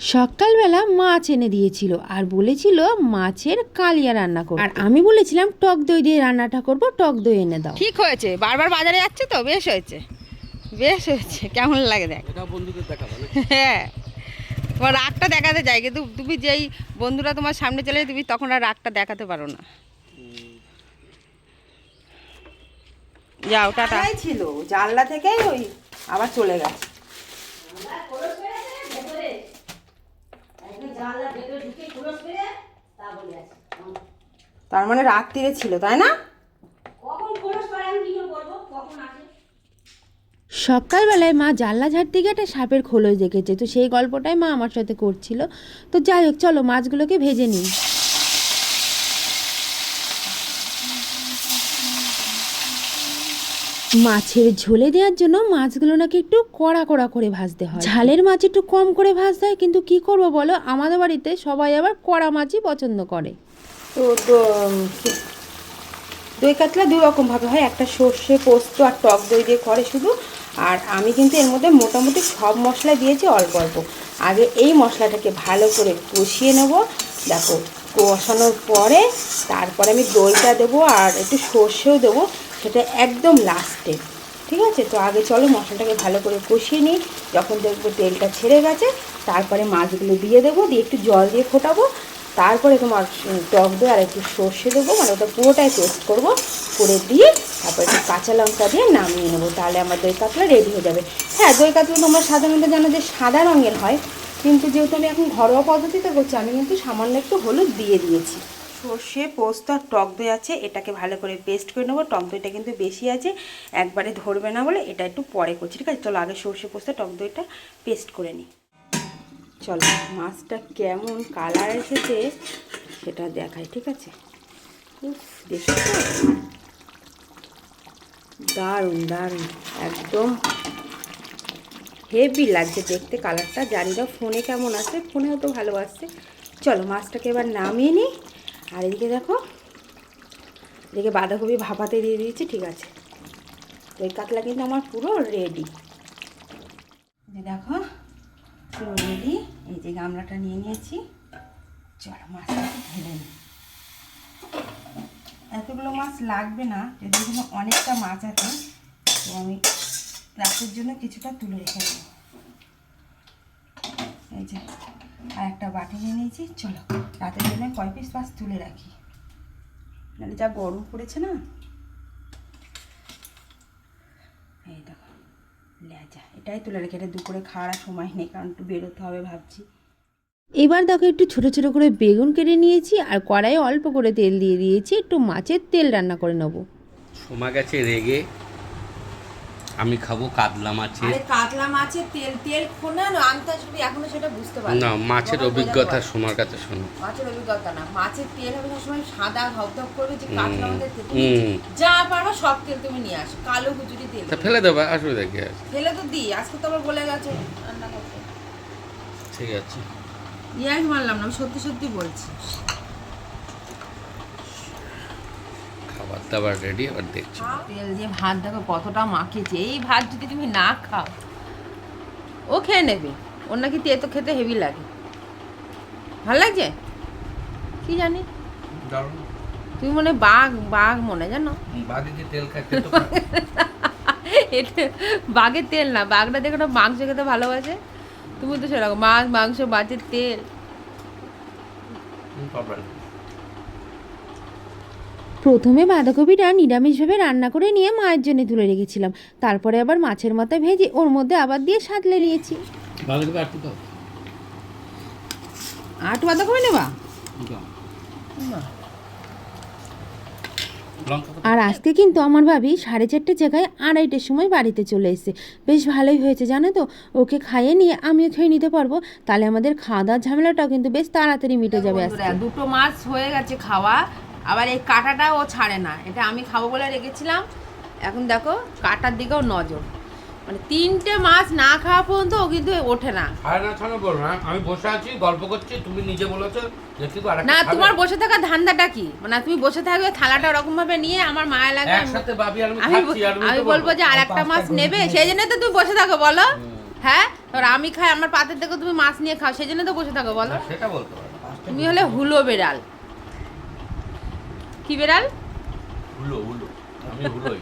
সকালবেলা মাছ এনে দিয়েছিল আর বলেছিল মাছের কালিয়া রান্না করব, আর আমি বলেছিলাম টক দই দিয়ে রান্নাটা করব, টক দই এনে দাও। ঠিক হয়েছে, বারবার বাজারে যাচ্ছে তো, বেশ হয়েছে, বেশ হয়েছে। কেমন লাগে দেখ, এটা বন্ধুদের দেখাবো না? হ্যাঁ, তোমার রাগটা দেখাতে চাই, কিন্তু তুমি যেই বন্ধুরা তোমার সামনে চলে তুমি তখন আর রাগটা দেখাতে পারো না। যাও, টাটা। ছিল জানলা থেকে ওই আবার চলে গেছে। তার মানে রাত্রিরে ছিল, তাই না? সকালবেলায় মা জানলা ঝাড়তে গিয়ে একটা সাপের খোলস দেখেছে, তো সেই গল্পটাই মা আমার সাথে করছিল। তো যাই হোক, চলো মাছগুলোকে ভেজে নিই। মাছের ঝোলে দেওয়ার জন্য মাছগুলো নাকি একটু কড়া কড়া করে ভাজতে হয়, ঝালের মাছ একটু কম করে ভাজতে হয়, কিন্তু কি করব বলো, আমাদের বাড়িতে সবাই আবার কড়া মাছই পছন্দ করে। তো দই কাতলা দু রকমভাবে হয়, একটা সর্ষে পোস্ত আর টক দই দিয়ে করে শুধু, আর আমি কিন্তু এর মধ্যে মোটামুটি সব মশলা দিয়েছি অল্প অল্প। আগে এই মশলাটাকে ভালো করে কষিয়ে নেব, দেখো কষানোর পরে তারপরে আমি দইটা দেবো আর একটু সর্ষেও দেবো, সেটা একদম লাস্টে। ঠিক আছে, তো আগে চলো মশলাটাকে ভালো করে কষিয়ে নিই। যখন দেখবো তেলটা ছেড়ে গেছে তারপরে মাছগুলো দিয়ে দেবো, দিয়ে একটু জল দিয়ে ফোটাবো, তারপরে তোমার টক দই আর একটু সর্ষে দেবো, মানে ওটা পুরোটাই পেস্ট করবো, করে দিয়ে তারপর একটু কাঁচা লঙ্কা দিয়ে নামিয়ে নেবো, তাহলে আমার দই কাতলা রেডি হয়ে যাবে। হ্যাঁ, দই কাতলা তোমরা সাধারণত জানো যে সাদা রঙের হয়, কিন্তু যেহেতু আমি এখন ঘরোয়া পদ্ধতিতে করছি, আমি কিন্তু সামান্য একটু হলুদ দিয়ে দিয়েছি। সর্ষে পোস্ত আর টক দই আছে, এটাকে ভালো করে পেস্ট করে নেবো। টক দইটা কিন্তু বেশি আছে, একবারে ধরবে না বলে এটা একটু পরে করছি। ঠিক আছে, চলো আগে সর্ষে পোস্ত টক দইটা পেস্ট করে নিই। চলো মাছটা কেমন কালার এসেছে সেটা দেখাই। ঠিক আছে, দেখো দারুণ দারুণ, একদম হেভি লাগছে দেখতে কালারটা। জানি না ফোনে কেমন আসে, ফোনেও তো ভালো আসছে। চলো মাছটাকে এবার নামিয়ে নিই। আর এদিকে দেখো, এদিকে বাঁধাকপি ভাপাতে দিয়ে দিয়েছি। ঠিক আছে, দই কাতলা কিন্তু আমার পুরো রেডি। দেখো পুরো রেডি। এই যে গামলাটা নিয়ে নিয়েছি, চলো মাছটা ঢেলে নিই। এতগুলো মাছ লাগবে না, যদি এখানে অনেকটা মাছ আছে, তো আমি রাতের জন্য কিছুটা তুলে রেখে দেবো। এই যে আর একটা বাটি নিয়ে নিয়েছি, চলো রাতের জন্য কয় পিস মাছ তুলে রাখি, নাহলে যা গরম পড়েছে না। এই দেখো লেজা, এটাই তুলে রেখে, এটা দুপুরে খাওয়ার সময় নেই, কারণ একটু বেরোতে হবে ভাবছি। এবার দেখো একটু ছোট ছোট করে বেগুন কেটে নিয়েছি, আর কড়াইয়ে অল্প করে তেল দিয়ে দিয়েছি, একটু মাছের তেল রান্না করে নেবো। সোমা গেছে রেগে, আমি খাবো কাতলা মাছের। কাতলা মাছের তেল তেল খোনা আনতে আসবে, এখনো সেটা বুঝতে পারি না, মাছের অভিজ্ঞতা সোমার কাছে শোনো। মাছের অভিজ্ঞতা না, মাছের তেল হবে সবসময় সাদা ধপধপ করবে, যে কাতলা মাছের তেল যা পারো সব তেল তুমি নিয়ে আসো, কালো গুজুরি তেল ফেলে দেবা, অসুবিধা কি আছে? ফেলে তো দিই, আজকে তো আবার বলে গেছো রান্না করতে। ঠিক আছে, ইয়াই মানলাম না, আমি সত্যি সত্যি বলছি। খাবার দাবার রেডি, আবার দেখছি। তেল দিয়ে ভাত দেখো কতটা মাখিয়েছে, এই ভাত যদি তুমি না খাও ও খেয়ে নেবে, ওর নাকি তেতো খেতে হেভি লাগে। ভাল লাগছে কি জানি, তুমি মনে বাঘ বাঘ মনে জানো, বাঘে কি তেল খায়? এটা বাঘের তেল না, বাঘটা দেখো না মাংস খেতে ভালোবাসে, তুমি তো সেরকম মাছ মাংস মাছের তেল। প্রথমে বাঁধাকপিটা নিরামিষভাবে রান্না করে নিয়ে মায়ের জন্য তুলে রেখেছিলাম, তারপরে আবার মাছের মাথা ভেজে ওর মধ্যে আবার দিয়ে সাঁতলে নিয়েছি। আট বাঁধাকপি নেবা? আর আজকে কিন্তু আমার ভাবি 4:30 জায়গায় 2:30টার সময় বাড়িতে চলে এসেছে। বেশ ভালোই হয়েছে জানো তো, ওকে খাইয়ে নিয়ে আমিও খেয়ে নিতে পারবো, তাহলে আমাদের খাওয়া দাওয়ার ঝামেলাটাও কিন্তু বেশ তাড়াতাড়ি মিটে যাবে। আজকে দুটো মাছ হয়ে গেছে খাওয়া, আবার এই কাঁটাটা ও ছাড়ে না, এটা আমি খাবো বলে রেখেছিলাম, এখন দেখো কাঁটার দিকেও নজর, মানে 3টে মাছ না খাওয়া পর্যন্ত ও কিন্তু ওঠে না। আমি বসে আছি গল্প করছি, তুমি নিজে বলেছো না, তোমার বসে থাকার ধান্দাটা কি, মানে তুমি বসে থাকবে থালাটা ওরকম ভাবে নিয়ে, আমার মায়া লাগে, আমি বলবো যে আরেকটা মাছ নেবে, সেই জন্য তো তুমি বসে থাকো বলো। হ্যাঁ, এবার আমি খাই, আমার পাতের থেকে তুমি মাছ নিয়ে খাও, সেই জন্য তো বসে থাকো বলো। না, সেটা বলতে পারো না। তুমি হলে হুলো বেড়াল। কি বেড়াল? হুলো হুলো, আমি হুলোই।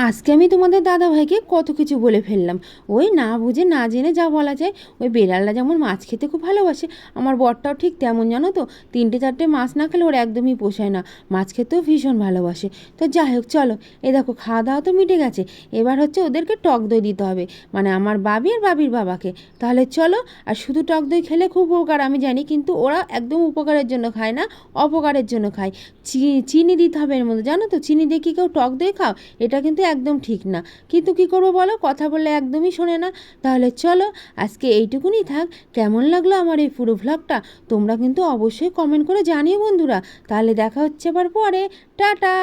আজকে আমি তোমাদের দাদাভাইকে কত কিছু বলে ফেললাম, ওই না বুঝে না জেনে যা বলা যায়। ওই বেড়ালটা যেমন মাছ খেতে খুব ভালোবাসে, আমার বরটাও ঠিক তেমন, জানো তো, 3-4টে মাছ না খেলে ওর একদমই পোষায় না, মাছ খেতেও ভীষণ ভালোবাসে। তো যাই হোক চলো, এ দেখো খাওয়া দাওয়া তো মিটে গেছে, এবার হচ্ছে ওদেরকে টক দই দিতে হবে, মানে আমার বাবি আর বাবির বাবাকে। তাহলে চলো, আর শুধু টক দই খেলে খুব উপকার আমি জানি, কিন্তু ওরা একদম উপকারের জন্য খায় না, অপকারের জন্য খায়। চিনি দিতে হবে এর মধ্যে, জানো তো, চিনি দিয়ে কি কেউ টক দই খাও? এটা কিন্তু একদম ঠিক না, কিন্তু কি করবো বলো, কথা বললে একদমই শোনে না। তাহলে চলো, আজকে এইটুকুনি থাক। কেমন লাগলো আমার এই পুরো ভ্লগটা তোমরা কিন্তু অবশ্যই কমেন্ট করে জানিও বন্ধুরা। তাহলে দেখা হচ্ছে আবার পরে, টাটা।